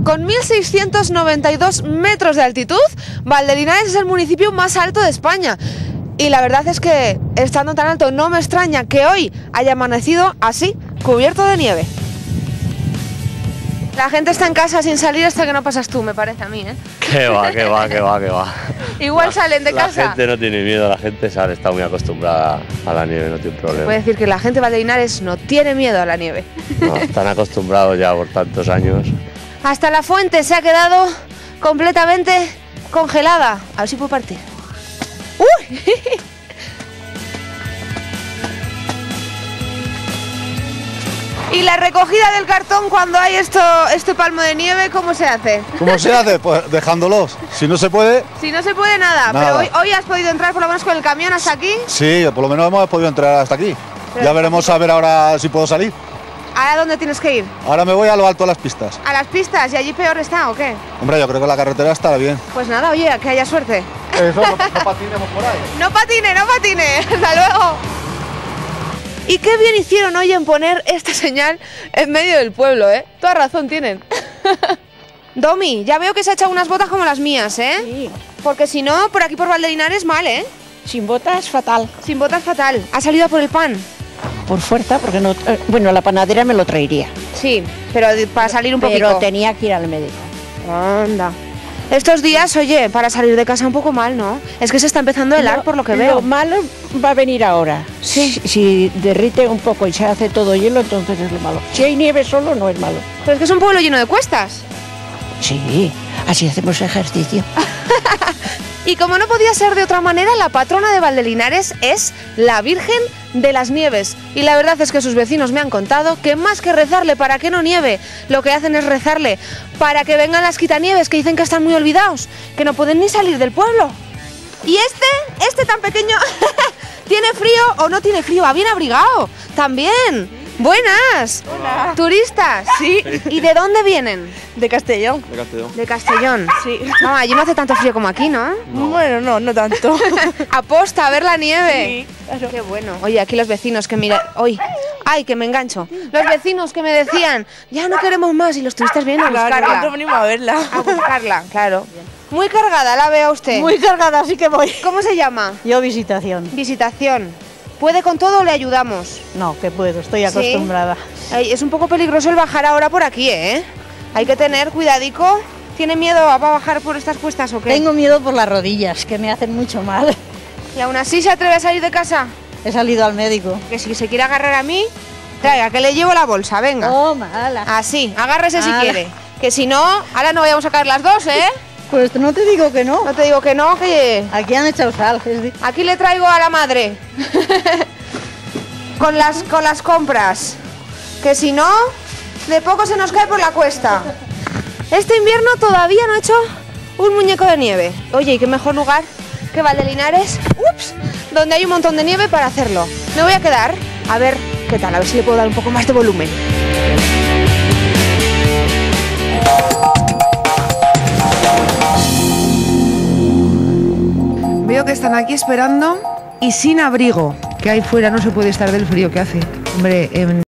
Con 1.692 metros de altitud, Valdelinares es el municipio más alto de España. Y la verdad es que, estando tan alto, no me extraña que hoy haya amanecido así, cubierto de nieve. La gente está en casa sin salir hasta que no pasas tú, me parece a mí, ¿eh? Que va. Igual salen de casa. La gente no tiene miedo, la gente está muy acostumbrada a la nieve, no tiene problema. Puede decir que la gente de Valdelinares no tiene miedo a la nieve. No, están acostumbrados ya por tantos años. Hasta la fuente se ha quedado completamente congelada. A ver si puedo partir. ¡Uy! Y la recogida del cartón cuando hay este palmo de nieve, ¿cómo se hace? ¿Cómo se hace? Pues dejándolos. Si no se puede... Si no se puede, nada. Pero hoy has podido entrar por lo menos con el camión hasta aquí. Sí, por lo menos hemos podido entrar hasta aquí. Pero ya veremos a ver ahora si puedo salir. ¿Ahora dónde tienes que ir? Ahora me voy a lo alto de las pistas. ¿A las pistas? ¿Y allí peor está o qué? Hombre, yo creo que la carretera estará bien. Pues nada, oye, que haya suerte. Eso, no patinemos por ahí. No patine, no patine. Hasta luego. Y qué bien hicieron hoy en poner esta señal en medio del pueblo, ¿eh? Toda razón tienen. Domi, ya veo que se ha echado unas botas como las mías, ¿eh? Sí. Porque si no, por aquí por Valdelinares mal, ¿eh? Sin botas, fatal. Sin botas fatal. ¿Ha salido a por el pan? Por fuerza, porque no... bueno, la panadera me lo traería. Sí, pero para salir un poquito. Pero tenía que ir al médico. Anda. Estos días, oye, para salir de casa un poco mal, ¿no? Es que se está empezando a helar por lo que veo. Lo malo va a venir ahora. Sí. Si derrite un poco y se hace todo hielo, entonces es lo malo. Si hay nieve solo, no es malo. Pero es que es un pueblo lleno de cuestas. Sí, así hacemos ejercicio. Y como no podía ser de otra manera, la patrona de Valdelinares es la Virgen de las Nieves. Y la verdad es que sus vecinos me han contado que más que rezarle para que no nieve, lo que hacen es rezarle para que vengan las quitanieves, que dicen que están muy olvidados, que no pueden ni salir del pueblo. Y este tan pequeño, ¿tiene frío o no tiene frío? Va bien abrigado, también. Buenas. Hola. ¿Turistas? Sí. ¿Y de dónde vienen? De Castellón. De Castellón. Sí. No, allí no hace tanto frío como aquí, ¿no? Bueno, no tanto. Aposta a ver la nieve. Sí, claro. Qué bueno. Oye, aquí los vecinos que miran... ¡Ay! ¡Ay, que me engancho! Los vecinos que me decían, ya no queremos más, y los turistas vienen a buscarla. Nosotros venimos a verla. A buscarla, claro. Muy cargada, la veo usted. Muy cargada, así que voy. ¿Cómo se llama? Yo visitación. Visitación. ¿Puede con todo o le ayudamos? No, que puedo, estoy acostumbrada. Ay, es un poco peligroso el bajar ahora por aquí, ¿eh? Hay que tener cuidadico. ¿Tiene miedo a bajar por estas cuestas o qué? Tengo miedo por las rodillas, que me hacen mucho mal. ¿Y aún así se atreve a salir de casa? He salido al médico. Que si se quiere agarrar a mí, traiga, que le llevo la bolsa, venga. Oh, mala. Así, agárrese si Ala. quiere. Que si no, ahora no vayamos a caer las dos, ¿eh? Pues no te digo que no. No te digo que no, que... Aquí han echado sal. Aquí le traigo a la madre. con las compras. Que si no, de poco se nos cae por la cuesta. Este invierno todavía no he hecho un muñeco de nieve. Oye, ¿y qué mejor lugar que Valdelinares? ¡Ups! Donde hay un montón de nieve para hacerlo. Me voy a quedar a ver qué tal, a ver si le puedo dar un poco más de volumen. Veo que están aquí esperando y sin abrigo, que ahí fuera no se puede estar del frío que hace. Hombre,